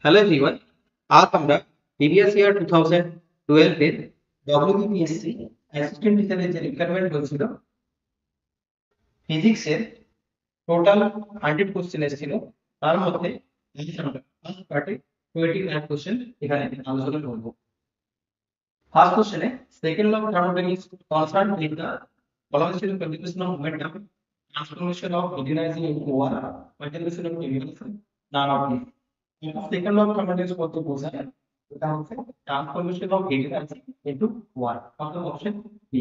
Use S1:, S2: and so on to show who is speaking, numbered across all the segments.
S1: Hello everyone, আজ আমরা previous year 2012 এর ডব্লিউবিপিএসসি অ্যাসিস্ট্যান্ট হিসেবে যে রিক্রুটমেন্ট হয়েছিল ফিজিক্সের টোটাল 100 কোশ্চেন এসেছিল। তার মধ্যে আমরা ফার্স্ট পার্টে 29 কোশ্চেন এখানে আলোচনা করব। ফার্স্ট কোশ্চেনে second law of thermodynamics concern with the velocity of conservation of momentum, transformation of linearity into one, conservation of chemicals, none of these. Second law of thermodynamics বলতে বোঝায় এটা হচ্ছে transformation of heat energy into work, অর্থাৎ option B.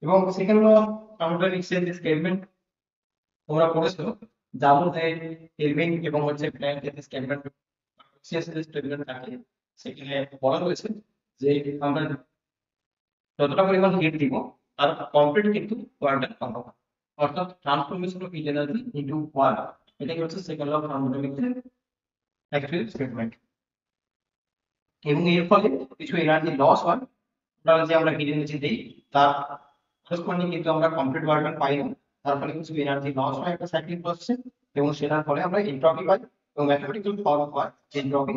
S1: এবং second law of thermodynamics এর যে statement তোমরা পড়েছো, যেমন যে কেলভিন এবং হচ্ছে প্ল্যাঙ্ক এর স্টেটমেন্ট সিএসএস স্টেটমেন্ট থাকে, সেখানে বলা হয়েছে যে আমরা যতটা পরিমাণ হিট দিব তার কমপ্লিট কিন্তু ওয়ার্কটা পাবো, অর্থাৎ transformation of heat energy into work. এটাই হচ্ছে সেকেন্ড ল অফ থার্মোডাইনামিক্স এর অ্যাকচুয়াল স্টেটমেন্ট। এবং এর ফলে কিছু এনার্জি লস হয়, যে আমরা হিট এনার্জি দেই তার করসপন্ডিং কিন্তু আমরা কমপ্লিট ওয়ার্ক পাই না, তার ফলে কিছু এনার্জি লস হয় একটা সাইক্লিক প্রসেসে, এবং সেটার ফলে আমরা এনট্রপি পাই এবং ম্যাথমেটিক্যাল ফর্ম হয় এনট্রপি।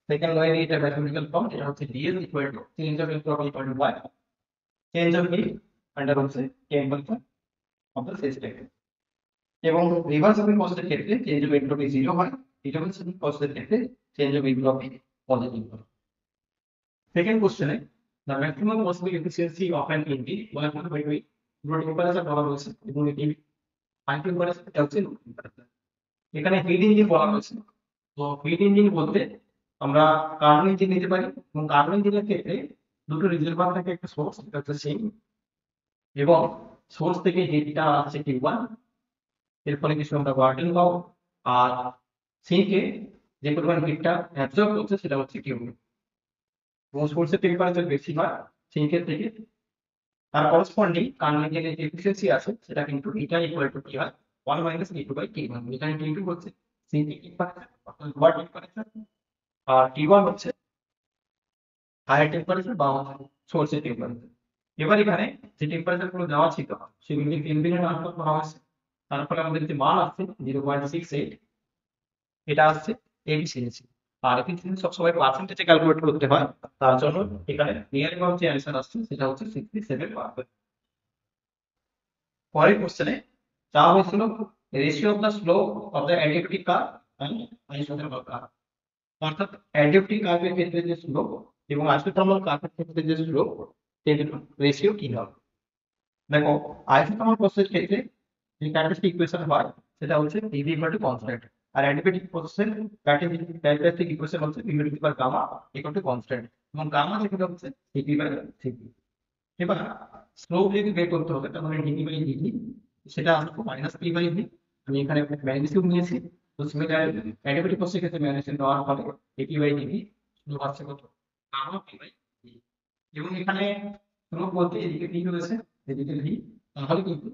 S1: সেকেন্ড লয়ের এটা ম্যাথমেটিক্যাল ফর্ম, এটা হচ্ছে dS equal to change of entropy equal to y, change of heat under হচ্ছে টেম্পারেচার অফ দ্য সিস্টেম। এবং রিভার্সিবল প্রসেসের ক্ষেত্রে চেঞ্জ অফ এনট্রপি 0 হয়, রিভার্সিবল প্রসেসের ক্ষেত্রে চেঞ্জ অফ এনট্রপি পজিটিভ হয়। Second question है the maximum possible efficiency of an engine one by দুটো টেম্পারেচার বলা হয়েছে এবং এটি হাই টেম্পারেচার এটা হচ্ছে লো টেম্পারেচার। এখানে হিট ইঞ্জিন বলা হয়েছে, তো হিট ইঞ্জিন বলতে আমরা কার্বন ইঞ্জিন নিতে পারি, এবং কার্বন ইঞ্জিনের ক্ষেত্রে দুটো রিজার্ভার থাকে, একটা সোর্স এটা হচ্ছে সিঙ্ক, এবং সোর্স থেকে হিটটা আসছে Q1, এর ফলে কিছু আমরা ওয়ার্কিং পাবো, আর সিঙ্কে যে পরিমাণ হিটটা অ্যাবজর্ব করছে সেটা হচ্ছে Q2। এবং সোর্সের টেম্পারেচার বেশি হয় সিঙ্কের থেকে, তার করসপন্ডিং কার্বন ইঞ্জিনের যে এফিসিয়েন্সি আছে সেটা কিন্তু এটা ইকুয়াল টু কি হয় 1 মাইনাস T2/T1। এখানে T2 হচ্ছে সিঙ্কের টেম্পারেচার অর্থাৎ লোয়ার টেম্পারেচার, আর T1 হচ্ছে হায়ার টেম্পারেচার বা সোর্সের টেম্পারেচার। এবার এখানে যে টেম্পারেচার গুলো দেওয়া ছিল সেগুলি কেলভিনে ট্রান্সফার করা হয়েছে, তার ফলে আমাদের যে মান আসছে 0.68, এটা আসছে এফিসিয়েন্সি। আর এফিসিয়েন্সি সবসময় পার্সেন্টেজে ক্যালকুলেট করতে হয়, তার জন্য এখানে নিয়ার অ্যাবাউট যে অ্যানসার আসছে সেটা হচ্ছে 67%। পরের কোশ্চেনে চাওয়া হয়েছিল ratio of the slope of the additive curve and isothermal curve, অর্থাৎ অ্যাডিটিভ কার্ভের ক্ষেত্রে যে স্লোপ এবং আইসোথার্মাল কার্ভের ক্ষেত্রে যে স্লোপ সেই দুটো রেশিও কি হবে। দেখো, আইসোথার্মাল প্রসেসের ক্ষেত্রে যে ক্যারেক্টারিস্টিক ইকুয়েশন হয় সেটা হচ্ছে PV ইকুয়াল টু কনস্ট্যান্ট, আর অ্যাডিটিভ প্রসেসের ক্যারেক্টারিস্টিক ইকুয়েশন হচ্ছে PV equal gamma equal to constant, এবং গামা যেটা হচ্ছে CP/CP। এবার স্লোপ যদি বের করতে হবে তাহলে dT/dt সেটা আসবে -P/V। আমি এখানে ম্যাগনিটিউড নিয়েছি, তো সিমিলার অ্যাডিটিভ প্রসেসের ক্ষেত্রে ম্যাগনিটিউড নেওয়ার ফলে dT/dt স্লোপ আসছে কত, গামা P/V। এবং এখানে স্লোপ বলতে এদিকে P রয়েছে, এদিকে V, তাহলে কিন্তু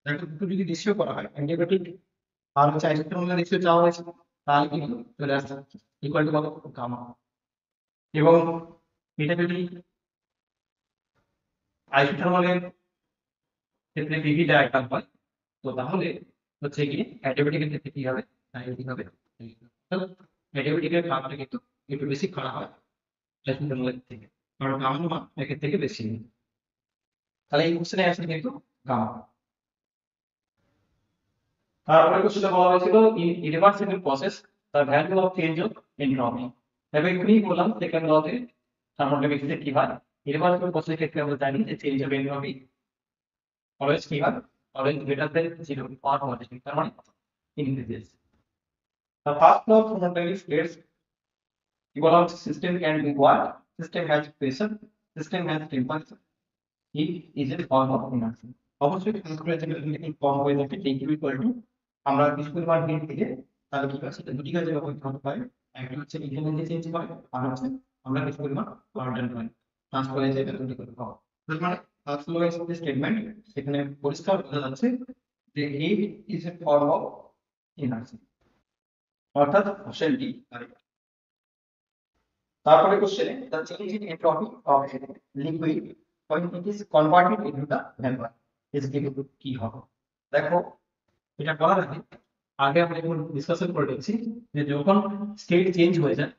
S1: দেখো দুটো যদি রেশিও করা হয় অ্যান্টিবায়োটিক আর হচ্ছে আইসোথার্মাল রেশিও চাওয়া হয়েছে, তাহলে কিন্তু চলে আসছে ইকুয়াল টু কত, গামা। এবং এটা যদি আইসোথার্মালের ক্ষেত্রে পিভি ডায়াগ্রাম হয়, তো তাহলে হচ্ছে কি অ্যান্টিবায়োটিকের ক্ষেত্রে কি হবে, কি হবে, অ্যান্টিবায়োটিকের কার্ভটা কিন্তু একটু বেশি খারাপ হয় আইসোথার্মালের থেকে, কারণ গামার মান একের থেকে বেশি নেই। তাহলে এই কোশ্চেনে অ্যান্সার কিন্তু গামা। তারপরে কোশ্চেনে বলা হয়েছিল in irreversible process the value of change of entropy. তবে এখানে বললাম সেকেন্ড লতে থার্মোডাইনামিক্সে কি হয়, ইরিভার্সিবল প্রসেসের ক্ষেত্রে আমরা জানি যে চেঞ্জ অফ এনট্রপি অলওয়েজ কি হয়, always greater than 0 or positive, তার মানে increases. The first law of thermodynamics states equal system can be what, system has pressure, system has temperature, heat is a form of energy। অবশ্যই calculation form হয়ে যাবে T equal to আমরা কিছু পরিমাণ hit দিলে তাহলে কি হয়, সেটা দুটি কাজে ব্যবহৃত হতে পারে। একটা হচ্ছে ইনফ্লুয়েন্সি চেঞ্জ করে, আর হচ্ছে আমরা কিছু পরিমাণ ওয়ার্ক ডান ট্রান্সফার হয়ে যাবে দুটি করে পাওয়া। তার মানে ফার্স্ট ল এর যে স্টেটমেন্ট সেখানে পরিষ্কার বোঝা যাচ্ছে যে heat is a form of energy, অর্থাৎ অপশন ডি কারেক্ট। তারপরে কোশ্চেনে the change in entropy of liquid when it is converted into the vapor is given to কি হবে। দেখো, এটা বলার আগে আমরা এখন ডিসকাশন করে নিচ্ছি যে যখন স্টেট চেঞ্জ হয়ে যায়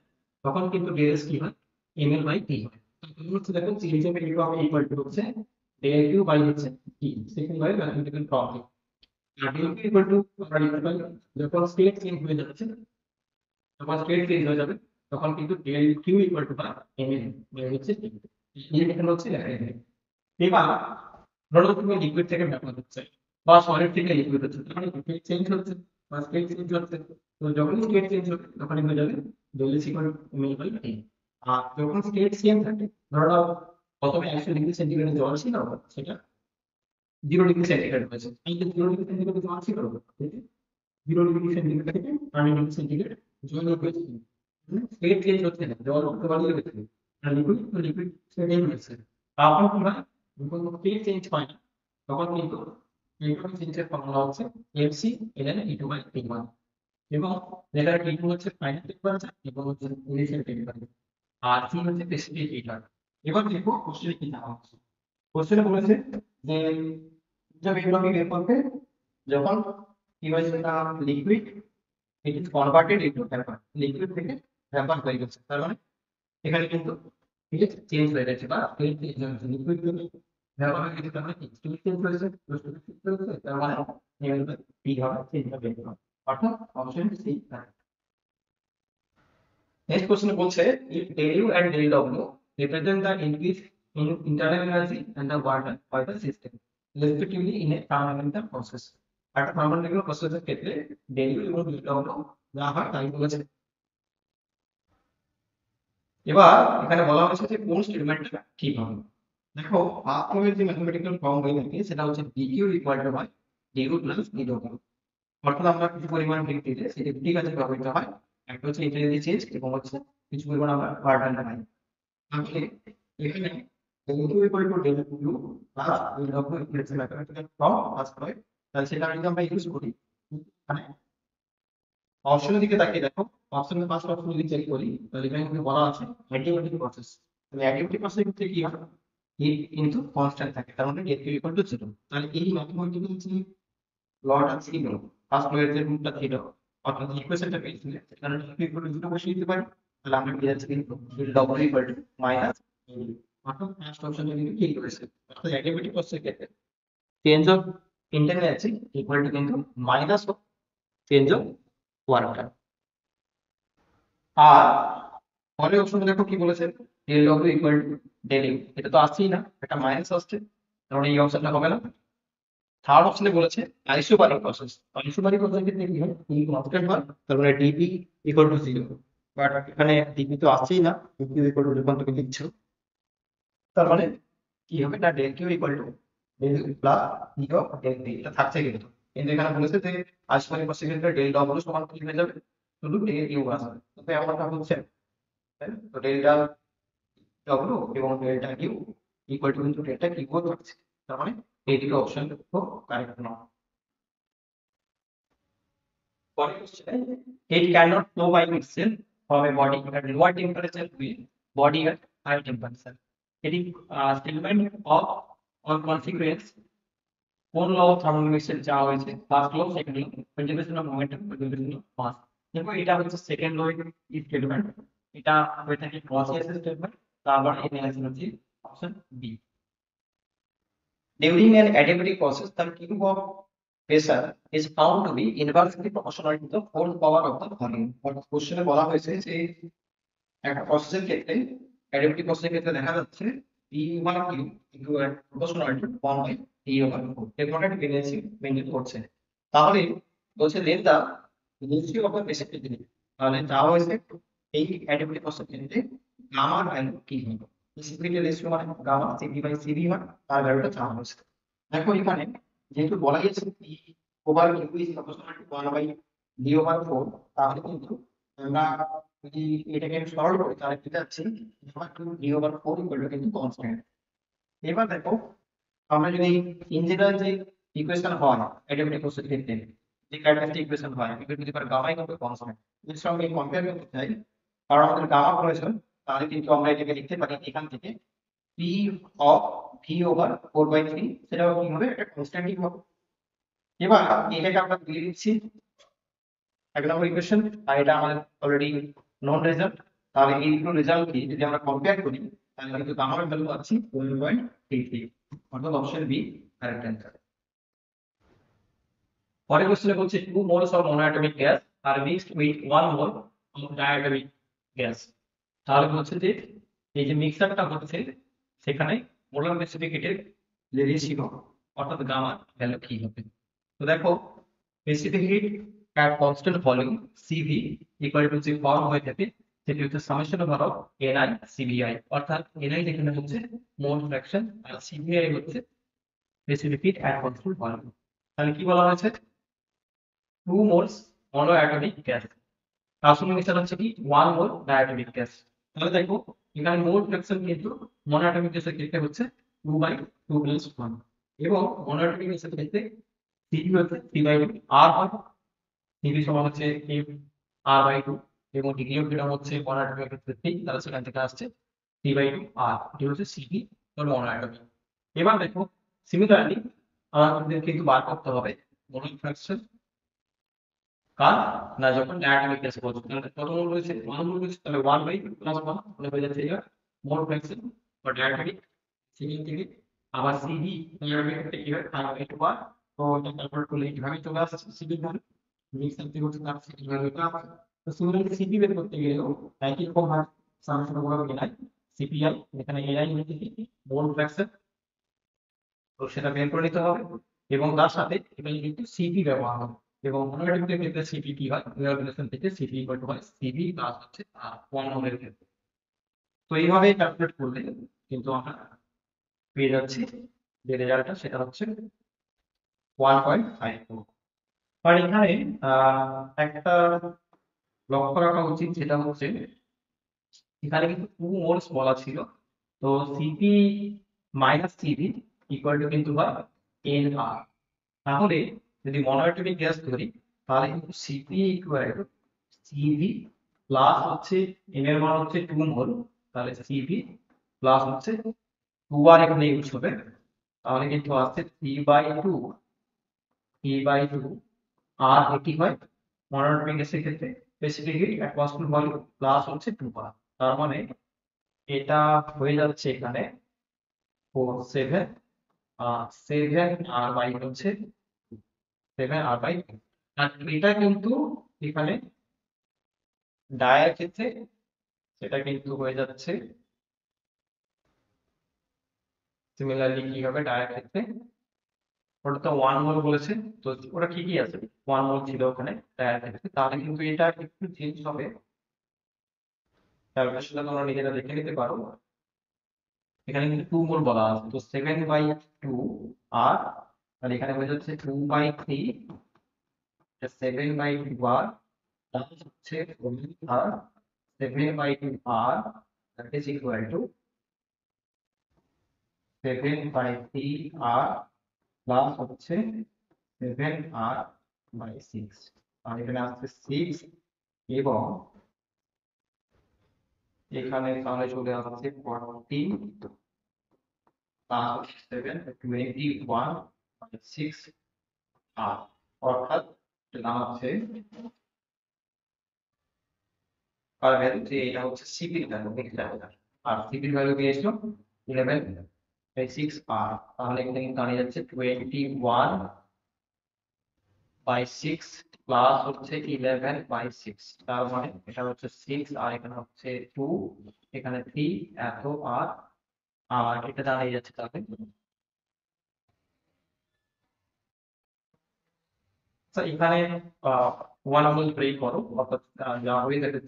S1: তখন কিন্তু ডেল এস কি হয়, ml বাই টি হয়। তখন হচ্ছে দেখো change of area of equal to হচ্ছে ডেল কিউ বাই হচ্ছে t, second by mathematical problem. আর ডেল কিউ ইকুয়াল টু আমরা লিখতে পারি যখন স্টেট চেঞ্জ হয়ে যাচ্ছে, যখন স্টেট চেঞ্জ হয়ে যাবে তখন কিন্তু ডেল কিউ ইকুয়াল টু বা ml বাই হচ্ছে টি। এই এখানে হচ্ছে লেখা এখানে। এবার ধরো তুমি লিকুইড থেকে ভ্যাপর হচ্ছে বা সলিড থেকে লিকুইড হচ্ছে, তার মানে স্টেট চেঞ্জ হচ্ছে বা স্টেট চেঞ্জ হচ্ছে। তো যখন স্টেট চেঞ্জ হবে তখন হয়ে যাবে del is equal to m l by t. আর যখন স্টেট সেম থাকে, ধরো নাও প্রথমে 100 ডিগ্রি সেন্টিগ্রেড জল ছিল, সেটা 0 ডিগ্রি সেন্টিগ্রেড হয়েছে, এই যে 0 ডিগ্রি সেন্টিগ্রেড জল ছিল, 0 ডিগ্রি সেন্টিগ্রেড থেকে 100 ডিগ্রি সেন্টিগ্রেড জল হয়েছে। স্টেট চেঞ্জ হচ্ছে না, জল উঠতে বাড়িয়ে গেছে, আর লিকুইড তো লিকুইড স্টেট হয়েছে। তখন কি হয়, যখন স্টেট চেঞ্জ হয় না তখন কিন্তু ইলেকট্রন চেঞ্জের ফর্মুলা হচ্ছে FC ln E2 by T1, এবং যেটা T2 হচ্ছে ফাইনাল টেম্পারেচার এবং হচ্ছে ইনিশিয়াল টেম্পারেচার, আর সি হচ্ছে স্পেসিফিক হিটার। এবার দেখো কোশ্চেনে কি দেওয়া হচ্ছে। কোশ্চেনে বলেছে যে जब এগুলোকে বের করতে, যখন কি হয়েছে না liquid it is converted into vapour, liquid থেকে ভ্যাপর হয়ে গেছে, তার মানে এখানে কিন্তু ফেজ চেঞ্জ হয়ে গেছে বা ফেজ চেঞ্জ হয়েছে, লিকুইড থেকে ভ্যাপর হয়ে গেছে, তার মানে স্টেট চেঞ্জ হয়েছে, স্টেট চেঞ্জ হয়েছে, তার মানে এর টি হবে, চেঞ্জ হবে, অর্থাৎ অপশন সি। নেক্সট কোশ্চেন বলছে if del u and del w represent the increase in internal energy and the water by the system respectively in a thermodynamical process, একটা thermodynamical process এর ক্ষেত্রে del u এবং del w যা হয় তাই বলেছে। এবার এখানে বলা হয়েছে যে কোন স্টেটমেন্টটা ঠিক হবে। দেখো ফার্স্ট এর যে ম্যাথমেটিক্যাল ফর্ম হয়ে থাকে সেটা হচ্ছে dq ইকুয়াল টু হয় du প্লাস dw, অর্থাৎ আমরা কিছু পরিমাণ ভিত্তিতে সেটা দুটি কাজে ব্যবহৃত হয়, একটা হচ্ছে ইন্টেন্সিটি চেঞ্জ এবং হচ্ছে কিছু পরিমাণ আমরা ওয়ার্ক পাই। তাহলে এখানে del q equal to del u plus del w equal two mathematical form first হয়, তাহলে সেটা যদি আমরা ইউজ করি, মানে অপশনের দিকে তাকিয়ে দেখো, অপশনের ফার্স্ট অপশন যদি চেক করি তাহলে এখানে কিন্তু বলা আছে অ্যাডিটিভ প্রসেস। তাহলে অ্যাডিটিভ প্রসেসের ক্ষেত্রে কি হয়, হিট কিন্তু কনস্ট্যান্ট থাকে, তার মানে del q equal to 0। তাহলে এই ম্যাথমেটিক্যাল যে লটা ছিল, ফার্স্ট লয়ের যে রুটটা ছিল, অর্থাৎ ইকুয়েশনটা পেয়েছিল, সেখানে del q equal to 0 বসিয়ে দিতে পারি, তাহলে আমরা পেয়ে যাচ্ছি কিন্তু del w equal to minus, অর্থাৎ ফার্স্ট অপশনটা কিন্তু ঠিক রয়েছে। অর্থাৎ অ্যাডিটিভ প্রসেসের ক্ষেত্রে change of internal energy equal to কিন্তু minus of change of work. আর পরের অপশনে দেখো কি বলেছে, del w equal to del u, এটা তো আসছেই না, এটা মাইনাস আসছে, কারণ এই অপশনটা হবে না। থার্ড অপশনে বলেছে আইসোবারিক প্রসেস, আইসোবারিক প্রসেসের ক্ষেত্রে কি হয়, ই কনস্ট্যান্ট হয়, তার মানে dp ইকুয়াল টু 0, বাট এখানে dp তো আসছেই না, dq ইকুয়াল টু যখন তুমি লিখছো, তার মানে কি হবে না del q equal to del u plus d of del p, এটা থাকছে কিন্তু, কিন্তু এখানে বলেছে যে আইসোবারিক প্রসেসের ক্ষেত্রে del w সমান কি হয়ে যাবে, শুধু del u আসবে, তো এমনটা হচ্ছে, তাই না? তো ডেল্টা w এবং ডেল্টা q ইকুয়াল টু কিন্তু ডেল্টা q ও থাকছে, তার মানে এই দুটো অপশন খুব কারেক্ট নয়। পরের question, it cannot flow by itself from a body at lower temperature to a body at high temperature, এটি স্টেটমেন্ট অফ অর কনসিকুয়েন্স কোন ল অফ থার্মোডাইনামিক্সের যা হয়েছে, first law, second law, conservation of momentum, conservation of mass. দেখো এটা হচ্ছে second law এর statement, এটা হয়ে থাকে গসিয়াস স্টেটমেন্ট, তারপর এখানে আছে হচ্ছে option B. During an adiabatic process, the cube of pressure is found to be inversely proportional to the whole power of the volume. অর্থাৎ কোশ্চেনে বলা হয়েছে যে একটা প্রসেসের ক্ষেত্রে, অ্যাডিয়াবেটিক প্রসেসের ক্ষেত্রে দেখা যাচ্ছে P over Q equal proportional to 1 by T over 4, এর কোনো একটা টেন্ডেন্সি মেইনটেইন করছে। তাহলে বলছে then the ratio of the precipitability, তাহলে যা হয়েছে এই অ্যাডিয়াবেটিক প্রসেসের ক্ষেত্রে গামার ভ্যালু কি হবে, প্রেসিপিটেবিলিটি রেশিও মানে গামা সিভি বাই সিভি হয়, তার ভ্যালুটা চাওয়া হয়েছে। দেখো এখানে যেহেতু বলা গেছে P over Q is proportional to 1 by D over 4, তাহলে কিন্তু আমরা যদি এটাকে সরল করি তাহলে কি যাচ্ছে, আমার 2 d ওভার 4 ইকুয়াল টু কিন্তু কনস্ট্যান্ট। এবার দেখো আমরা যদি ইন জেনারেল যে ইকুয়েশন হয় অ্যাডিয়াবেটিক প্রসেসের ক্ষেত্রে, যে ক্যারেক্টারিস্টিক ইকুয়েশন হয়, equal to the power gamma equal to constant, এর সঙ্গে কম্পেয়ার করতে চাই, কারণ আমাদের গামা প্রয়োজন, তাহলে কিন্তু আমরা এটাকে লিখতে পারি এখান থেকে p of v over 4 by 3, সেটাও কি হবে, একটা কনস্ট্যান্টই হবে। এবার এটাকে আমরা দিয়ে দিচ্ছি এক নম্বর ইকুয়েশন, আর এটা আমাদের অলরেডি নন রেজাল্ট, তাহলে এই দুটো রেজাল্ট কি যদি আমরা কম্পেয়ার করি তাহলে কিন্তু গামার ভ্যালু পাচ্ছি 1.33, অর্থাৎ অপশন বি কারেক্ট অ্যান্সার। পরের কোশ্চেনে বলছে 2 moles of monoatomic gas are mixed with 1 mole of diatomic gas। তাহলে বলছে যে এই যে মিক্সারটা হচ্ছে সেখানে মোলার প্রেসিপিটেটের যে রেশিও অর্থাৎ গামা ভ্যালু কি হবে। তো দেখো precipitate at constant volume CV equal to যে ফর্ম হয়ে থাকে সেটি হচ্ছে summation over of Ni CBI, অর্থাৎ Ni এখানে হচ্ছে মোল ফ্র্যাকশন আর CBI হচ্ছে প্রেসিপিটেট at constant volume। তাহলে কি বলা হয়েছে 2 moles monoatomic gas, আসলে মিক্সার হচ্ছে কি 1 মোল ডায়াটমিক গ্যাস। তাহলে দেখো এখানে মোল ফ্র্যাকশন কিন্তু মনোঅ্যাটমিক গ্যাসের ক্ষেত্রে হচ্ছে 2/2 + 1 এবং মনোঅ্যাটমিক গ্যাসের ক্ষেত্রে Cp হচ্ছে 3/2 আর হয়। Cp সমান হচ্ছে F R/2 এবং ডিগ্রি অফ ফ্রিডম হচ্ছে মনোঅ্যাটমিক ক্ষেত্রে 3, তাহলে সেখান থেকে আসছে 3/2 R, এটি হচ্ছে Cp ফর মনোঅ্যাটমিক। এবার দেখো সিমিলারলি আমাদের কিন্তু বার করতে হবে মোল ফ্র্যাকশন কার না যখন ডায়াটমিক গ্যাস বলছো তাহলে কত মোল রয়েছে 1 মোল রয়েছে, তাহলে 1/2 + 1 তাহলে হয়ে যাচ্ছে এটা মোল ফ্র্যাকশন ফর ডায়াটমিক। সেকেন্ড থেকে আবার সিবি ডায়াটমিক ক্ষেত্রে কি হয় 5/2 বার, তো এটা ক্যালকুলেট করলে এইভাবে চলে আসছে সিবি ভ্যালু, মিক্সার থেকে হচ্ছে তার সিবি ভ্যালুটা আসছে। তো সিমিলারলি সিবি বের করতে গেলেও একই রকম হয়, সামেশন ওভার এনআই সিপিআই, এখানে এনআই হচ্ছে কি মোল ফ্র্যাকশন, তো সেটা বের করে নিতে হবে এবং তার সাথে এখানে কিন্তু সিপি ব্যবহার হবে এবং মনোঅ্যাটমিক ক্ষেত্রে সিপি কি হয় রিলেশন থেকে সিপি ইকুয়াল টু হয় সিবি প্লাস হচ্ছে আর 1 মোলের ক্ষেত্রে। তো এইভাবে ক্যালকুলেট করলে কিন্তু আমরা পেয়ে যাচ্ছি যে রেজাল্টটা সেটা হচ্ছে 1.54। আর এখানে একটা লক্ষ্য রাখা উচিত যেটা হচ্ছে এখানে কিন্তু 2 মোলস বলা ছিল, তো CP minus CV equal to কিন্তু হয় এনআর। তাহলে যদি মনোঅ্যাটমিক গ্যাস ধরি তাহলে কিন্তু CP equal two CV plus হচ্ছে এন এর মান হচ্ছে 2 মোল, তাহলে সিভি প্লাস হচ্ছে 2 আর এখানে ইউজ হবে, তাহলে কিন্তু আসছে 3/2 আর এটি হয় মনোঅ্যাটমিক গ্যাসের ক্ষেত্রে স্পেসিফিক হিট এট কনস্ট্যান্ট ভলিউম প্লাস হচ্ছে 2 বার। তার মানে এটা হয়ে যাচ্ছে এখানে 7 আর বাই হচ্ছে 7 আর/2। আর এটা কিন্তু এখানে ডায়ার ক্ষেত্রে সেটা কিন্তু হয়ে যাচ্ছে সিমিলারলি কি হবে ডায়ার ক্ষেত্রে, ওটা তো 1 মোল বলেছে, তো ওটা ঠিকই আছে 1 মোল ছিল ওখানে ডায়ার ক্ষেত্রে, তাহলে কিন্তু এটা একটু চেঞ্জ হবে, ক্যালকুলেশনটা তোমরা নিজেরা দেখে নিতে পারো। এখানে কিন্তু 2 মোল বলা আছে, তো 7/2 আর তাহলে এখানে হয়ে যাচ্ছে 2/3, 7/2 আর তাহলে হচ্ছে আর 7/2 আর that is equal to 7/3 আর প্লাস হচ্ছে 7r/6, আর এখানে আসছে 6 এবং এখানে তাহলে চলে আসছে 40 প্লাস 7 21/6 আর অর্থাৎ এটা দাঁড়াচ্ছে কার ভ্যালু যে এটা হচ্ছে সিপির ভ্যালু আর সিপির ভ্যালু কি এসলো 11/6 আর তাহলে এখানে কিন্তু দাঁড়িয়ে যাচ্ছে 21/6 প্লাস হচ্ছে 11/6, তার মানে এটা হচ্ছে 6 আর এখানে হচ্ছে 2, এখানে 3 এত আর আর এটা দাঁড়িয়ে যাচ্ছে তাহলে আচ্ছা এখানে 1 মোল ব্রেক করো, অর্থাৎ যা হয়ে থাকে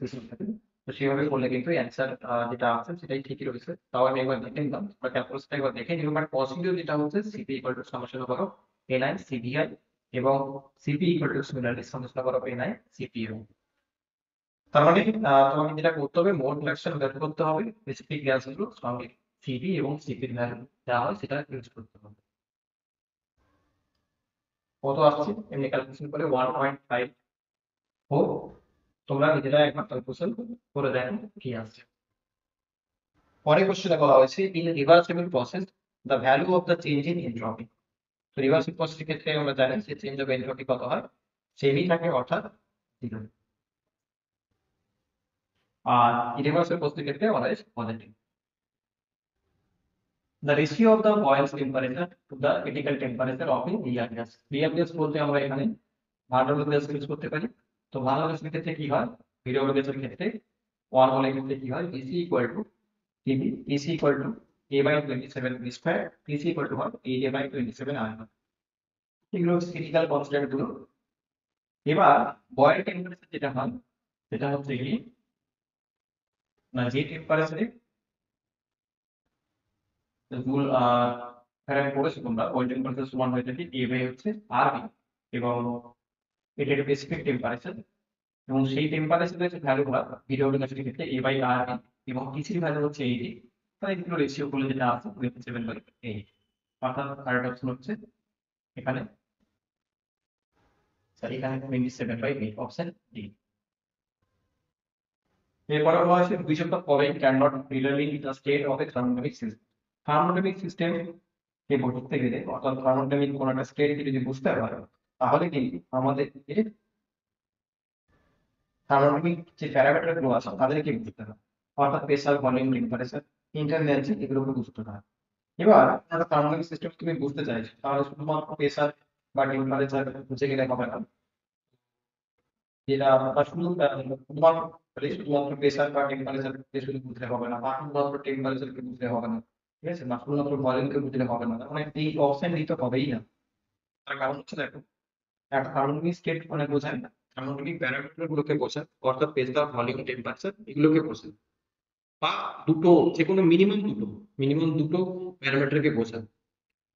S1: তো সেভাবে করলে কিন্তু অ্যান্সার যেটা আছে সেটাই ঠিকই রয়েছে। তাও আমি একবার দেখে নিলাম বা ক্যালকুলেশনটা একবার দেখে নিলাম, বাট প্রসিডিউর যেটা হচ্ছে CP equal to summation over of NI CVI এবং CP equal to similarly summation over of NI CPU. তার মানে তোমাকে যেটা করতে হবে মোল ফ্র্যাকশন বের করতে হবে স্পেসিফিক গ্যাসগুলো সঙ্গে সিপি এবং সিপির ভ্যালু যা হয় সেটা ইউজ করতে হবে। কত আসছে এমনি ক্যালকুলেশন করে 1.54, তোমরা নিজেরা একবার ক্যালকুলেশন করে দেখো কি আসছে। পরের কোশ্চেনে বলা হয়েছে in reversible process the value of the change in entropy. তো রিভার্সিবল প্রসেসের ক্ষেত্রে আমরা জানি যে চেঞ্জ অফ এনট্রপি কত হয় সেমই থাকে অর্থাৎ 0। আর ইউনিভার্সাল প্রস্তুতির ক্ষেত্রে always positive. The ratio of the boil's temperature to the critical temperature of a real gas. Real gas বলতে আমরা এখানে ভার্নাল গ্যাস ইউজ করতে পারি। তো ভার্নাল গ্যাসের ক্ষেত্রে কি হয়, ভিডিওর গ্যাসের ক্ষেত্রে ওয়ান মোলের ক্ষেত্রে কি হয়, Pc equal to Tb, Pc equal to A by 27 V square, Tc equal to হয় A বাই 27 R। এগুলো হচ্ছে ক্রিটিক্যাল কনস্ট্যান্ট গুলো। এবার বয়েল টেম্পারেচার যেটা হয় সেটা হচ্ছে কি না, যে টেম্পারেচারে মূল এখানে পড়েছো তোমরা, ওই টেম্পারেচার সমান হয়ে থাকে A বাই হচ্ছে RB, এবং এটা একটা স্পেসিফিক টেম্পারেচার, এবং সেই টেম্পারেচারের যে ভ্যালুগুলো ভিডিও গ্যাসের ক্ষেত্রে A বাই RB এবং টিসির ভ্যালু হচ্ছে 80, তাই এগুলো রেশিও গুলো যেটা আছে 27/8, অর্থাৎ কারেক্ট অপশন হচ্ছে এখানে, সরি এখানে 27/8 অপশন ডি। এরপরে বলা হয়েছে which of the following cannot clearly in the state of a thermodynamic system. Thermodynamic system কে বুঝতে গেলে, অর্থাৎ থার্মোডাইনামিক কোন একটা স্টেট কে যদি বুঝতে হয় তাহলে কি আমাদের থার্মোডাইনামিক যে প্যারামিটার গুলো আছে তাদেরকে বুঝতে হবে, অর্থাৎ প্রেসার, ভলিউম, টেম্পারেচার, ইন্টারনাল এগুলোকে বুঝতে হবে। এবার একটা থার্মোডাইনামিক সিস্টেম তুমি বুঝতে চাইছো, তাহলে শুধুমাত্র প্রেসার বা টেম্পারেচার বুঝে গেলে হবে না, যেটা আমরা শুধুমাত্র প্রেসার বা টেম্পারেচার শুধু বুঝলে হবে না, বা শুধুমাত্র টেম্পারেচার কে বুঝলে হবে না, ঠিক আছে, বা শুধুমাত্র ভলিউম কে বুঝলে হবে না, মানে এই অপশন দিতে হবেই না। তার কারণ হচ্ছে দেখো, একটা থার্মোডাইনামিক স্টেট মানে বোঝায় না, থার্মোডাইনামিক প্যারামিটার গুলোকে বোঝায়, অর্থাৎ প্রেসার, ভলিউম, টেম্পারেচার এগুলোকে বোঝায়, বা দুটো, যে কোনো মিনিমাম দুটো প্যারামিটারকে বোঝায়,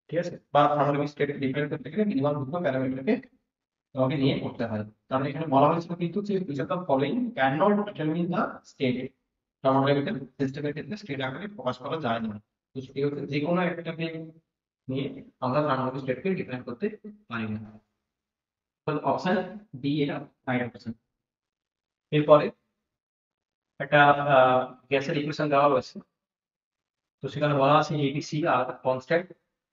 S1: ঠিক আছে, বা থার্মোডাইনামিক স্টেটে ডিফাইন করতে গেলে মিনিমাম দুটো প্যারামিটারকে তোমাকে নিয়ে করতে হয়। কারণ এখানে বলা হয়েছিল কিন্তু যে which of the following cannot determine the state, thermodynamic সিস্টেমের ক্ষেত্রে স্টেট আকারে প্রকাশ করা যায় না। তো সেটি হচ্ছে যে কোনো একটাকে নিয়ে আমরা থার্মোডাইনামিক স্টেটকে ডিফাইন করতে পারি না। অপশন ডি এটা রাইট অপশন। এরপরে একটা গ্যাসের ইকুয়েশন দেওয়া রয়েছে, তো সেখানে বলা আছে এবিসি আর কনস্ট্যান্ট,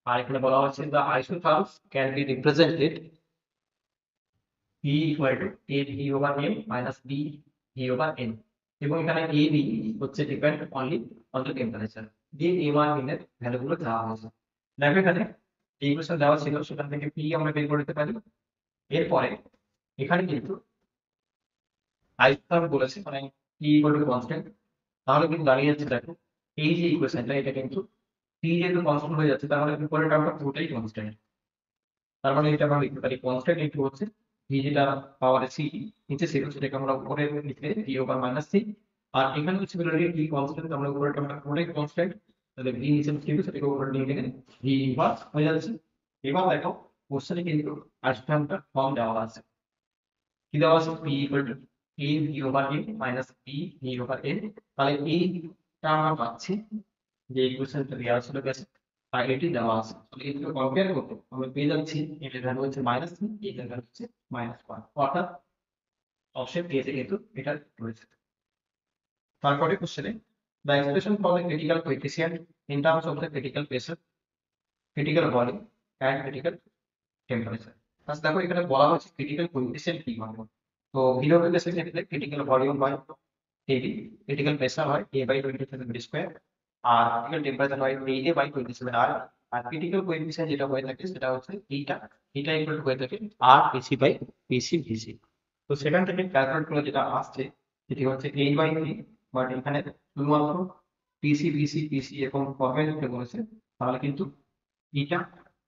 S1: আর এখানে বলা হচ্ছে the isotherms can be represented P equal to AB over M minus B V over N, এবং এখানে AB হচ্ছে depend only on the temperature, দিয়ে M আর N এর ভ্যালুগুলো দেওয়া হয়েছে। দেখো এখানে ইকুয়েশন দেওয়া ছিল, সেখান থেকে P আমরা বের করে দিতে পারি। এরপরে এখানে কিন্তু আইসোথার্ম বলেছে, মানে P equal to constant, তাহলে কিন্তু দাঁড়িয়ে যাচ্ছে দেখো এই যে ইকুয়েশনটা, এটা কিন্তু P যেহেতু কনস্ট্যান্ট হয়ে যাচ্ছে, তার মানে উপরের টার্মটা পুরোটাই কনস্ট্যান্ট, তার মানে এটা আমরা লিখতে পারি কনস্ট্যান্ট ইনটু হচ্ছে ভি, যেটা পাওয়ারে সি, নিচে সি, সেটাকে আমরা উপরে লিখলে ভি ওভার মাইনাস সি, আর এখানে হচ্ছে বেরোলে ভি কনস্ট্যান্ট, আমরা উপরে আমরা পুরোটাই কনস্ট্যান্ট, তাহলে ভি নিচে লিখে সেটাকে উপরে নিয়ে গেলে ভি ইনভার্স হয়ে যাচ্ছে। এবার দেখো কোশ্চেনে কিন্তু আইসোথার্মটা ফর্ম দেওয়া আছে, কি দেওয়া আছে, P equal to A V over N minus P V over N, তাহলে এইটা আমরা পাচ্ছি যে ইকুয়েশনটা দেওয়া ছিল গেছে, আর এটি দেওয়া আছে, তাহলে এই দুটো কম্পেয়ার করতে আমরা পেয়ে যাচ্ছি এর ভ্যালু হচ্ছে মাইনাস থ্রি, এর ভ্যালু হচ্ছে -1, অর্থাৎ অপশন এ তে কিন্তু এটা রয়েছে। তারপরে কোশ্চেনে the expression for the critical coefficient in terms of the critical pressure, critical volume and critical temperature। আচ্ছা দেখো এখানে বলা হচ্ছে ক্রিটিক্যাল কোএফিসিয়েন্ট কি হয়, তো ভিডিও গ্যাসের ক্ষেত্রে ক্রিটিক্যাল ভলিউম হয় এবি, ক্রিটিক্যাল প্রেসার হয় A বাই 27 স্কয়ার, আর ক্রিটিক্যাল টেম্পারেচার হয় A বাই 27 R, আর ক্রিটিক্যাল কোএফিসিয়েন্ট যেটা হয়ে থাকে সেটা হচ্ছে এইটা, এটা ইকুয়াল টু হয়ে থাকে আর পিসি বাই পিসি ভিসি। তো সেখান থেকে ক্যালকুলেট করে যেটা আসছে সেটি হচ্ছে 8/3, বাট এখানে শুধুমাত্র পিসি ভিসি পিসি এরকম ফর্মে লিখতে বলেছে, তাহলে কিন্তু এটা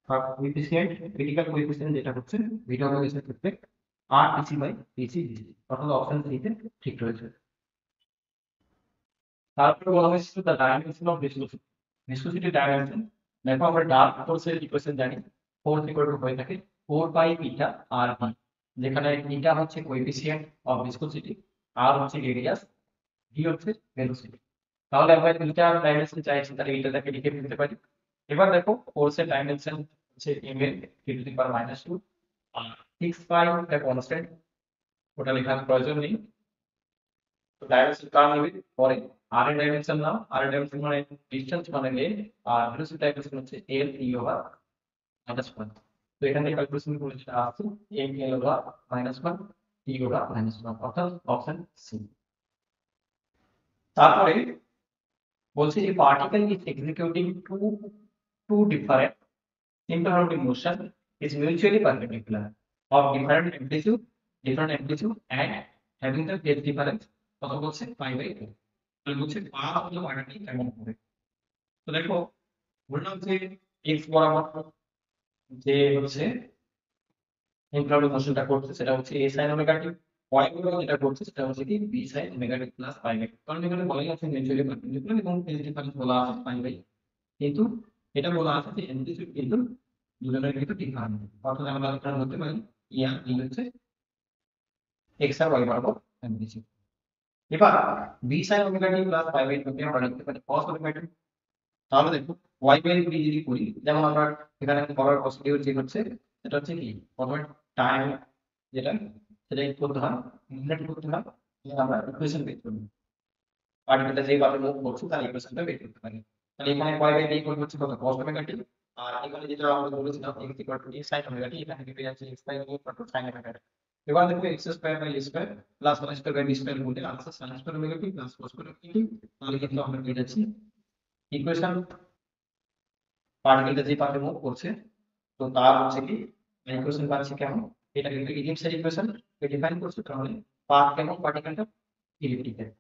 S1: কোএফিসিয়েন্ট, ক্রিটিক্যাল কোএফিসিয়েন্ট যেটা হচ্ছে ভিডিও গ্যাসের ক্ষেত্রে আর পিসি বাই পিসি ভিসি, অর্থাৎ অপশন সি তে ঠিক রয়েছে। তারপরে বলা হয়েছিল the dimension of viscosity, viscosity dimension. দেখো আমরা ডার্ক ফোর্সের ইকুয়েশন জানি, ফোর্স ইকুয়াল টু হয়ে থাকে 4 পাই ইটা আর ভি, যেখানে ইটা হচ্ছে কোএফিসিয়েন্ট অফ ভিসকোসিটি, আর হচ্ছে রেডিয়াস, ভি হচ্ছে ভেলোসিটি। তাহলে আমরা ইটার ডাইমেনশন চাইছি, তাহলে ইটাটাকে লিখে ফেলতে পারি। এবার দেখো ফোর্সের ডাইমেনশন হচ্ছে এম এর ×10⁻², আর 6 পাই এটা কনস্ট্যান্ট, ওটা লেখার প্রয়োজন নেই। তো ডাইমেনশন কার নেবে পরে, আর এর ডাইমেনশন নাও, আর এর ডাইমেনশন মানে ডিসটেন্স মানে লেন্থ, আর ভেলোসিটি ডাইমেনশন হচ্ছে এল ই ওভার -1। তো এখান থেকে ক্যালকুলেশন করে যেটা আসছে M L over -1 E over -1, অর্থাৎ অপশন সি। তারপরে বলছে যে particle is executing two different simple harmonic motion is mutually perpendicular of different amplitude and having the phase difference কত বলছে পাই বাই 2 তাহলে বলছে পাথ হলো আগাটি কেমন হবে। তো দেখো বললাম যে x বরাবর যে হচ্ছে ইনফ্রারেড মোশনটা করছে সেটা হচ্ছে a sin omega t, y বরাবর যেটা করছে সেটা হচ্ছে কি b sin omega t plus pi by, কারণ এখানে বলাই আছে মিউচুয়ালি পারপেন্ডিকুলার এবং ফেজ ডিফারেন্স বলা আছে পাই বাই, কিন্তু এটা বলা আছে যে অ্যামপ্লিটিউড কিন্তু দুজনের কিন্তু ডিফারেন্ট, অর্থাৎ আমরা এখানে বলতে পারি ইয়ার ই হচ্ছে এক্স আর ওয়াই বরাবর অ্যামপ্লিটিউড। এবার B sine omega T plus pi by 2 কে আমরা লিখতে পারি cos ওমেগা টি। তাহলে দেখো y বাই বি যদি করি, যেমন আমরা এখানে করার প্রসিডিউর যে হচ্ছে সেটা হচ্ছে কি প্রথমে টাইম যেটা সেটা কি করতে হয়, ইনলেট করতে হয়, আমরা ইকুয়েশন বের করব, পার্টিকেলটা যেভাবে মুভ করছে তার ইকুয়েশনটা বের করতে পারি। তাহলে এখানে y বাই b ইকুয়াল হচ্ছে কত cos ওমেগা টি, আর এখানে যেটা আমরা বলেছিলাম x equal to a sin omega t, এখানে থেকে পেয়ে যাচ্ছে x by a equal to sin omega t. এবার দেখো x square by a square plus y square by b square বলতে আনসার sin স্কয়ার ওমেগা টি প্লাস cos ওমেগা টি, তাহলে কিন্তু আমরা পেয়ে যাচ্ছি ইকুয়েশন পার্টিকেলটা যে পাথে মুভ করছে তো তার হচ্ছে কি ইকুয়েশন পাচ্ছি কেমন, এটা কিন্তু ইলিপসের ইকুয়েশন ডিফাইন করছে, তাহলে পাথ কেমন পার্টিকেলটা ইলিপ্টিক্যাল।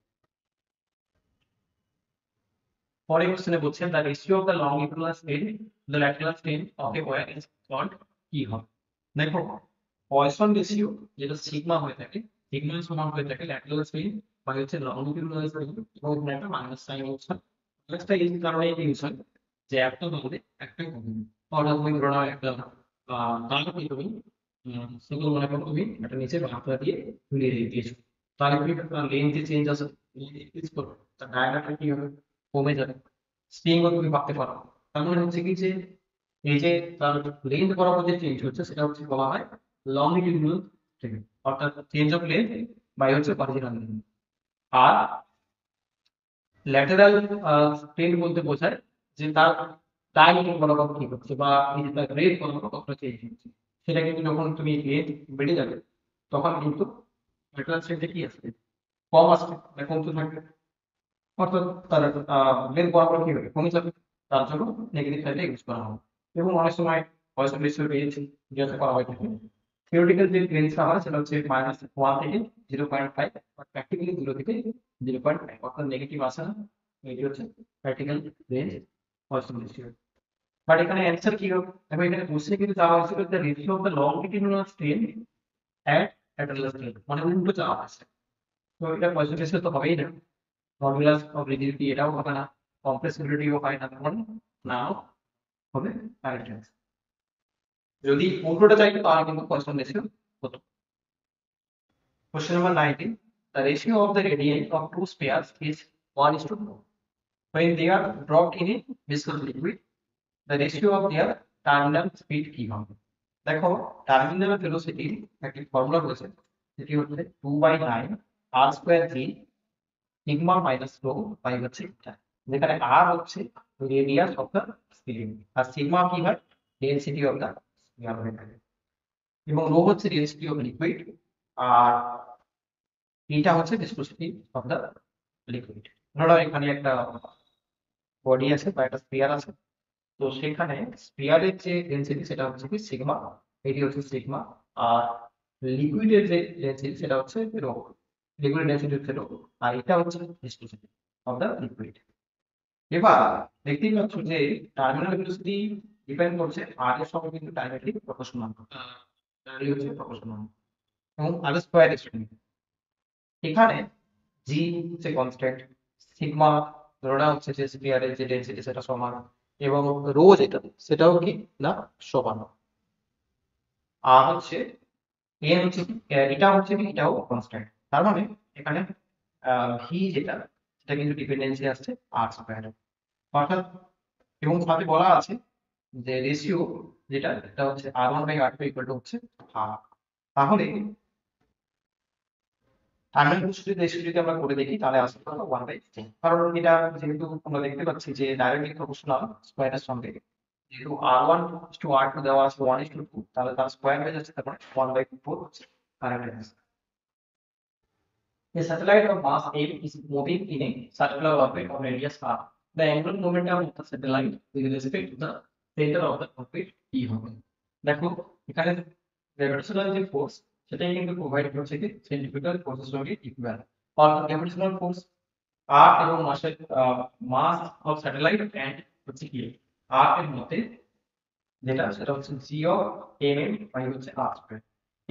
S1: পরের কোশ্চেনে বলছেন the ratio of the longitudinal strain the lateral strain of a wire is called কি হবে। দেখো পয়সন রেশিও যেটা সিগমা হয়ে থাকে, সিগমা সমান হয়ে থাকে ল্যাটেরাল স্ট্রেন বা হচ্ছে লংগিটুডিনাল স্ট্রেন, এবং এখানে একটা মাইনাস সাইন হচ্ছে, মাইনাসটা এই কারণে ইউজ হয় যে একটা বাদে একটা কমবে, অর্থাৎ তুমি ধরো নাও একটা তার কি তুমি সিঙ্গেল মনে করো তুমি একটা নিচে বাঁকড়া দিয়ে ঝুলিয়ে দিয়েছো, তাহলে তুমি লেন্থ চেঞ্জ আছে, লেন্থ ইনক্রিজ করো তার ডায়ামিটার কি হবে কমে যাবে, স্প্রিংও তুমি ভাবতে পারো। তার মানে হচ্ছে কি যে এই যে তার লেন্থ বরাবর যে চেঞ্জ হচ্ছে সেটা হচ্ছে বলা হয় লংগিটিউডিনাল চেঞ্জ, অর্থাৎ চেঞ্জ অফ লেন্থ বাই হচ্ছে অরিজিনাল লেন্থ। আর ল্যাটেরাল স্ট্রেন বলতে বোঝায় যে তার ডায়ামিটার বরাবর কি হচ্ছে বা এই যে তার রেট বরাবর কতটা চেঞ্জ হচ্ছে, সেটা কিন্তু যখন তুমি লেন্থ বেড়ে যাবে তখন কিন্তু ল্যাটেরাল স্ট্রেনটা কি আসবে কম আসবে না কমতে থাকবে, অর্থাৎ তার লেন্থ বরাবর কি হবে কমে যাবে, তার জন্য নেগেটিভ সাইডে ইউজ করা হয়। এবং অনেক সময় পয়সা রেশিও পেয়েছি যেটা করা হয় থাকে থিওরিটিক্যাল যে রেঞ্জটা হয় সেটা হচ্ছে -1 থেকে 0.5, আর প্র্যাকটিক্যালি 0 থেকে 0.5, অর্থাৎ নেগেটিভ আসে না, এটি হচ্ছে প্র্যাকটিক্যাল রেঞ্জ পয়সা রেশিও। বাট এখানে অ্যান্সার কি হবে, দেখো এখানে কোশ্চেনে কিন্তু চাওয়া হয়েছিল the ratio of the longitudinal strain at lateral strain, মানে উল্টো চাওয়া হয়েছে, তো এটা পয়সা রেশিও তো হবেই না, মডুলাস অফ রিজিডিটি এটাও হবে না, কমপ্রেসিবিলিটিও হয় না, তখন নাও হবে কারেক্ট অ্যান্সার। যদি উল্টোটা চাইতো তাহলে কিন্তু কোশ্চেন রেশিও হতো। Question number 19. The ratio of the radii of two spheres is 1:2. When they are dropped in a viscous liquid, the ratio of their terminal speed কি হবে। দেখো টার্মিনাল ভেলোসিটি একটি ফর্মুলা রয়েছে, যেটি হচ্ছে 2/9 r square g sigma minus rho by হচ্ছে এটা, যেখানে r হচ্ছে রেডিয়াস অফ দ্য স্পিরিট আর সিগমা কি হয় ডেনসিটি অফ দ্য স্পিয়ার হয়ে থাকে, এবং রো হচ্ছে ডেনসিটি অফ লিকুইড, আর এটা হচ্ছে ভিসকোসিটি অফ দ্য লিকুইড। ধরো এখানে একটা বডি আছে বা একটা স্পিয়ার আছে, তো সেখানে স্পিয়ারের যে ডেনসিটি সেটা হচ্ছে কি সিগমা, এটি হচ্ছে সিগমা, আর লিকুইডের যে ডেনসিটি সেটা হচ্ছে রো, লিকুইড ডেনসিটি হচ্ছে রো, আর এটা হচ্ছে ভিসকোসিটি অফ দ্য লিকুইড। এবার দেখতেই পাচ্ছ যে টার্মিনাল ভেলোসিটি ডিপেন্ড করছে আর এর সঙ্গে কিন্তু ডাইরেক্টলি প্রপোর্শনাল, হচ্ছে প্রপোর্শনাল, এবং আর স্কয়ার এর সঙ্গে এখানে জি হচ্ছে কনস্ট্যান্ট, সিগমা ধরনা হচ্ছে যে স্পিয়ারের যে ডেনসিটি সেটা সমান, এবং রো যেটা সেটাও কি না সমান, আর হচ্ছে এন হচ্ছে এটা হচ্ছে কি এটাও কনস্ট্যান্ট, তার মানে এখানে ভি যেটা সেটা কিন্তু ডিপেন্ডেন্সি আসছে আর স্কয়ার, অর্থাৎ এবং সাথে বলা আছে যে রেশিও যেটা এটা হচ্ছে r1/r2 ইকুয়াল টু হচ্ছে হাফ। তাহলে টার্মিনাল ভেলোসিটি রেশিও যদি আমরা করে দেখি তাহলে আসবে কত 1/3, কারণ এটা যেহেতু আমরা দেখতে পাচ্ছি যে ডাইরেক্টলি প্রপোর্শনাল স্কয়ারের সঙ্গে, যেহেতু r1:r2 দেওয়া আছে 1:2, তাহলে তার স্কয়ার হয়ে যাচ্ছে, তারপরে 1/4 হচ্ছে correct answer. A satellite of mass m is moving in a circular orbit of radius r. The angular momentum of the satellite with respect to the center of the orbit e হবে। দেখো এখানে gravitational যে force সেটাই কিন্তু provide করছে কি centripetal ফোর্সের সঙ্গে ইকুয়াল। অর্থাৎ গ্র্যাভিটেশনাল ফোর্স আর এবং মাসের মাস অফ স্যাটেলাইট এন্ড হচ্ছে কি আর এর মধ্যে যেটা সেটা হচ্ছে জি অফ এম এম বাই হচ্ছে আর স্কয়ার।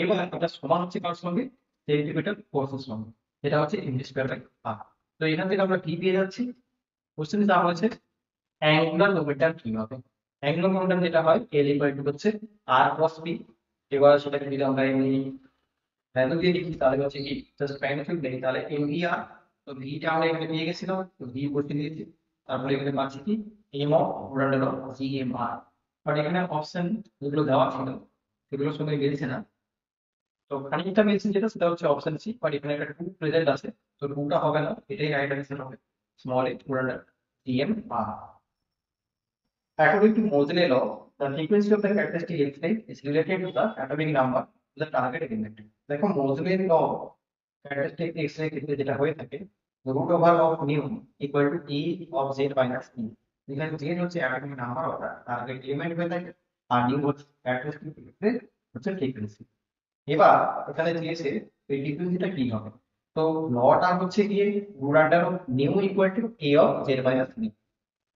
S1: এবার এটা সমান হচ্ছে কার সঙ্গে সেন্ট্রিপিটাল ফোর্সের সঙ্গে, যেটা হচ্ছে এম স্কয়ার বাই আর। তো এখান থেকে আমরা কি পেয়ে যাচ্ছি, কোশ্চেনে দেওয়া হয়েছে অ্যাঙ্গুলার মোমেন্টাম কি হবে। অ্যাঙ্গুলার মোমেন্টাম যেটা হয় এল ইকুয়াল টু হচ্ছে আর cos বি। এবার সেটাকে যদি আমরা এমনি ভ্যালু দিয়ে লিখি তাহলে হচ্ছে কি জাস্ট ম্যাগনিটিউড নেই, তাহলে এম ভি আর। তো ভিটা আমরা এখানে পেয়ে গেছিলাম, তো ভি বসিয়ে দিয়েছি। তারপরে এখানে পাচ্ছি কি M of root under of G M R. But এখানে অপশন যেগুলো দেওয়া ছিল সেগুলোর সঙ্গে মিলছে না। তো খানিকটা মিলছে যেটা সেটা হচ্ছে অপশন সি, বাট এখানে একটা টু প্রেজেন্ট আছে, তো টুটা হবে না, এটাই রাইট অ্যান্সার হবে small a root under G M R. According to Moseley law, the frequency of the characteristic X-ray is related to the atomic number to the target element. দেখো Moseley law characteristic X-ray ক্ষেত্রে যেটা হয়ে থাকে root over of mu equal to E of Z minus E। এখানে Z হচ্ছে atomic number of the target element হয়ে থাকে আর mu হচ্ছে characteristic X-ray হচ্ছে frequency। এবার এখানে দিয়েছে এই frequencyটা কি হবে, তো লটা হচ্ছে গিয়ে root under of mu equal to A of Z minus E।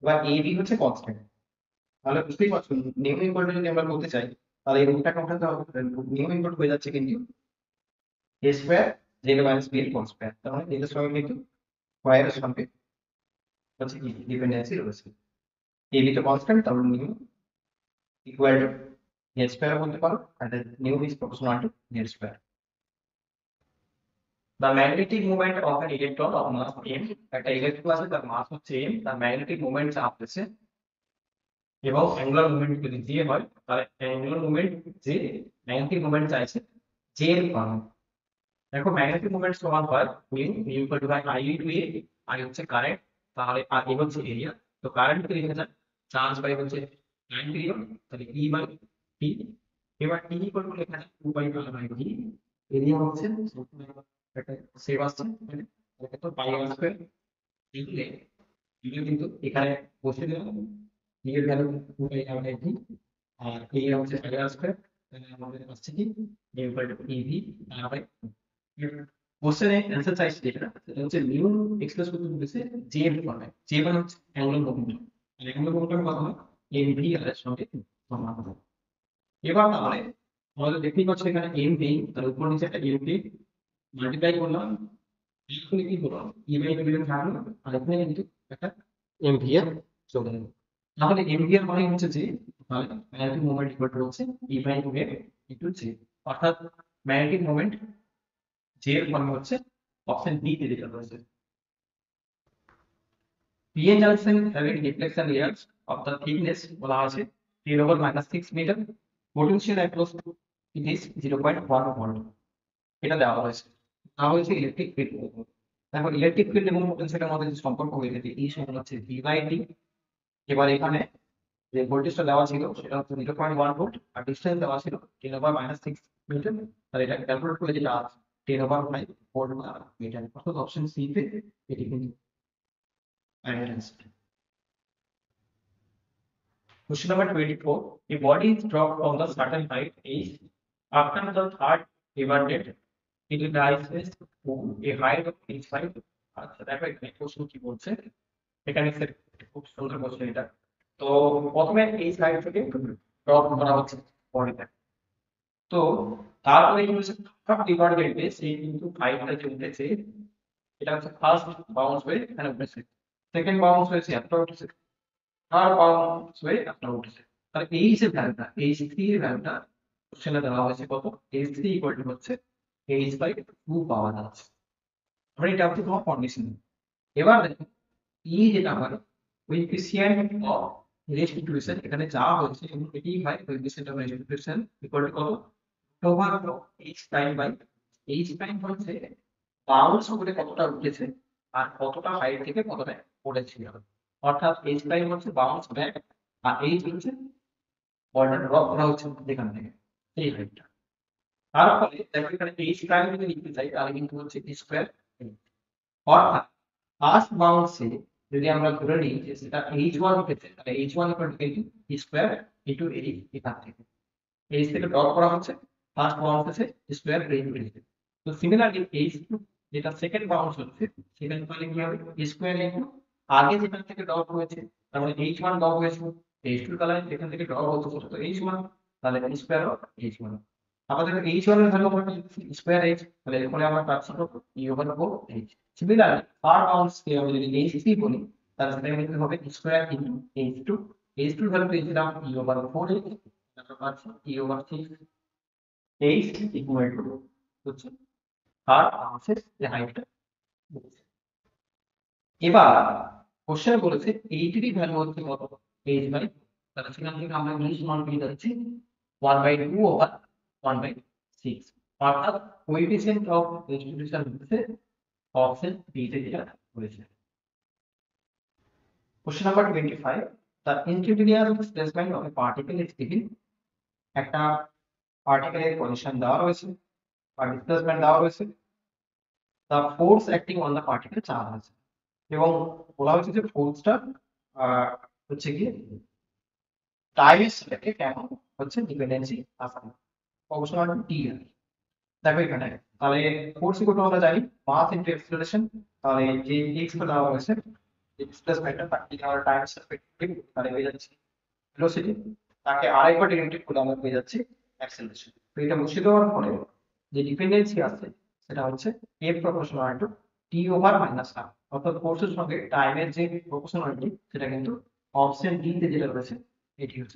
S1: এবার AB হচ্ছে কনস্ট্যান্ট, তাহলে বুঝতেই পারছো নিউ ইকুয়াল টু যদি আমরা বলতে চাই তাহলে এই রুটটাকে উঠাতে হবে। নিউ ইকুয়াল টু হয়ে যাচ্ছে কিন্তু এ স্কয়ার জেড মাইনাস বি এর হোল স্কয়ার, তার মানে এর সঙ্গে কিন্তু স্কয়ারের সঙ্গে হচ্ছে কি ডিপেন্ডেন্সি রয়েছে। এবি তো কনস্ট্যান্ট, তাহলে nu equal to Z square বলতে পারো, আর nu is proportional to Z square. The magnetic moment of an electron of mass m, একটা ইলেকট্রন আছে তার মাস হচ্ছে m, তার ম্যাগনেটিক মোমেন্ট চাপ হচ্ছে এবং অ্যাঙ্গুলার মুভমেন্ট যদি জি হয় তাহলে অ্যাঙ্গুলার মুভমেন্ট যে ম্যাগনেটিক মুভমেন্ট চাইছে জে এর সমান। দেখো ম্যাগনেটিক মুভমেন্ট সমান হয় mu mu equal to by I into A. I হচ্ছে কারেন্ট, তাহলে আর এ হচ্ছে এরিয়া। তো কারেন্ট কে লিখে যায় চার্জ বাই হচ্ছে টাইম পিরিয়ড, তাহলে ই বাই টি। এবার টি ইকুয়াল টু লেখা যায় 2 by R by V. Area হচ্ছে একটা সেভ আসছে মানে এটা তো পাই আর স্কয়ার লিখলে কিন্তু এখানে বসে দিলাম ভি এর value 2 by R by V আর এরিয়া হচ্ছে পাই আর স্কয়ার। তাহলে আমাদের আসছে কি mu equal to EV R by কোশ্চেনে অ্যান্সার চাইছি যেটা সেটা হচ্ছে মিউ এক্সপ্রেস করতে বলেছে জে এর ফর্মে। জে মানে হচ্ছে অ্যাঙ্গুলার মোমেন্টাম, আর অ্যাঙ্গুলার মোমেন্টাম কত হয় এম ভি আর এর সঙ্গে সমান হবে। এবার তাহলে আমাদের দেখতেই পাচ্ছ এখানে এম ভি, তার উপর নিচে একটা এম ভি মাল্টিপ্লাই করলাম, এখানে কি হলো ই বাই ভি থাকলো, আর এখানে কিন্তু একটা এম ভি এর চলে গেল। তাহলে এম ভি এর মানে হচ্ছে যে তাহলে ম্যাগনেটিক মোমেন্ট ইকুয়াল টু হচ্ছে E by V into J, অর্থাৎ ম্যাগনেটিক মোমেন্ট জে এর মানে হচ্ছে অপশন বি তে যেটা রয়েছে। PN junction having deflection layers of the thickness বলা আছে 10 over minus 6 meter, potential across it is 0.1 volt। এটা দেওয়া হয়েছে, দেওয়া হয়েছে ইলেকট্রিক ফিল্ড। দেখো ইলেকট্রিক ফিল্ড এবং পোটেনশিয়ালের মধ্যে যে সম্পর্ক হয়ে থাকে এই সমান হচ্ছে ভি বাই টি। এবার এখানে যে ভোল্টেজটা দেওয়া ছিল সেটা হচ্ছে 0.1 ভোল্ট আর ডিসটেন্স দেওয়া ছিল 10 over minus 6 মিটার। তাহলে এটা ক্যালকুলেট করলে যেটা আছে 10 over 5 ভোল্ট মিটার, অর্থাৎ অপশন সি তে এটি কিন্তু right answer. Question number 24. A body is dropped from the certain height is after the third inverted it rises to a height of h5। আচ্ছা দেখো এখানে প্রশ্ন কি বলছে, এখানে খুব সুন্দর প্রশ্ন এটা। তো প্রথমে এই সাইড থেকে ড্রপ করা হচ্ছে বডিটা, তো তারপরে কি হচ্ছে থার্ড ডিভাইডেড সেই কিন্তু ফাইভটা যে উঠেছে এটা হচ্ছে ফার্স্ট বাউন্স হয়ে এখানে উঠেছে, সেকেন্ড বাউন্স হয়েছে এতটা উঠেছে, থার্ড বাউন্স হয়ে এতটা উঠেছে। তাহলে এই যে ভ্যালুটা এইচ থ্রি এর ভ্যালুটা কোশ্চেনে দেওয়া হয়েছে কত, এইচ থ্রি ইকুয়াল টু হচ্ছে এইচ বাই টু পাওয়া যাচ্ছে। ধরে এটা হচ্ছে তোমার কন্ডিশন। এবার দেখো ই যেটা হয় কোএফিসিয়েন্ট অফ রেস্টিটিউশন এখানে যা হচ্ছে এবং এটি হয় coefficient of restitution equal to কত over H prime by H prime হচ্ছে বাউন্স করে কতটা উঠেছে আর কতটা হাইট থেকে কতটা পড়েছিল, অর্থাৎ এইচ প্রাইম হচ্ছে বাউন্স ব্যাক আর এইচ হচ্ছে বডিটা ড্রপ করা হচ্ছে এখান থেকে এই হাইটটা। তারপরে দেখো এখানে এইচ প্রাইম যদি লিখতে চাই তাহলে কিন্তু হচ্ছে টি স্কয়ার অর্থাৎ ফার্স্ট বাউন্সে যদি আমরা ধরে নিই যে সেটা h1 উঠেছে, তাহলে h1 স্কয়ার ইনটু h এখান থেকে h থেকে ডট করা হচ্ছে, ফার্স্ট বাউন্স আছে স্কয়ার ইনটু h। তো সিমিলারলি h2 যেটা সেকেন্ড বাউন্স হচ্ছে, সেখানে তাহলে কি হবে স্কয়ার ইনটু আগে যেখান থেকে ডট হয়েছে, তার মানে h1 ডট হয়েছে, h2 তাহলে এখান থেকে ডট হচ্ছে তো h1, তাহলে স্কয়ার অফ h1। আমাদের h1 এর ভ্যালু আমরা পেয়েছি স্কয়ার h, তাহলে এরপরে আমরা পাচ্ছি কত e ওভার 4h। সিমিলারলি পার বাউন্স কে আমরা যদি h3 বলি, তাহলে সেটা কিন্তু হবে স্কয়ার ইনটু h2, h2 এর ভ্যালু পেয়েছিলাম e ওভার 4h, আমরা পাচ্ছি e over 6h equal to হচ্ছে পার বাউন্সের যে হাইটটা। এবার কোশ্চেন বলেছে এইটিরই ভ্যালু হচ্ছে কত h বাই, তাহলে সেখান থেকে আমরা ইংলিশ মান পেয়ে যাচ্ছি 1/2 ওভার 1/6, অর্থাৎ কোএফিসিয়েন্ট অফ ডিস্ট্রিবিউশন হচ্ছে অপশন বি তে যেটা হয়েছে। Question number 25, the integral displacement of A particle is given. একটা পার্টিকেলের পজিশন দেওয়া রয়েছে বা ডিসপ্লেসমেন্ট দেওয়া রয়েছে, the force acting on the particle charge আছে, এবং বলা হয়েছে যে ফোর্সটা হচ্ছে কি টাইমের সাপেক্ষে কেমন হচ্ছে ডিপেন্ডেন্সি আছে, অবশ্যই মানে টি আর। দেখো এখানে তাহলে ফোর্স ইকুয়াল টু আমরা জানি মাস ইনটু অ্যাক্সিলারেশন, তাহলে যে এক্স টা দেওয়া হয়েছে ডিসপ্লেসমেন্টটা তাকে আমরা টাইমের সাপেক্ষে তাহলে পেয়ে যাচ্ছি ভেলোসিটি, তাকে আরেকবার ডেরিভেটিভ করে আমরা পেয়ে যাচ্ছি অ্যাক্সিলারেশন। তো এটা বসিয়ে দেওয়ার ফলে যে ডিপেন্ডেন্সি আছে সেটা হচ্ছে F proportional to T over minus R, অর্থাৎ ফোর্সের সঙ্গে টাইমের যে প্রপোর্শনালিটি সেটা কিন্তু অপশন ডি তে যেটা রয়েছে এটি হচ্ছে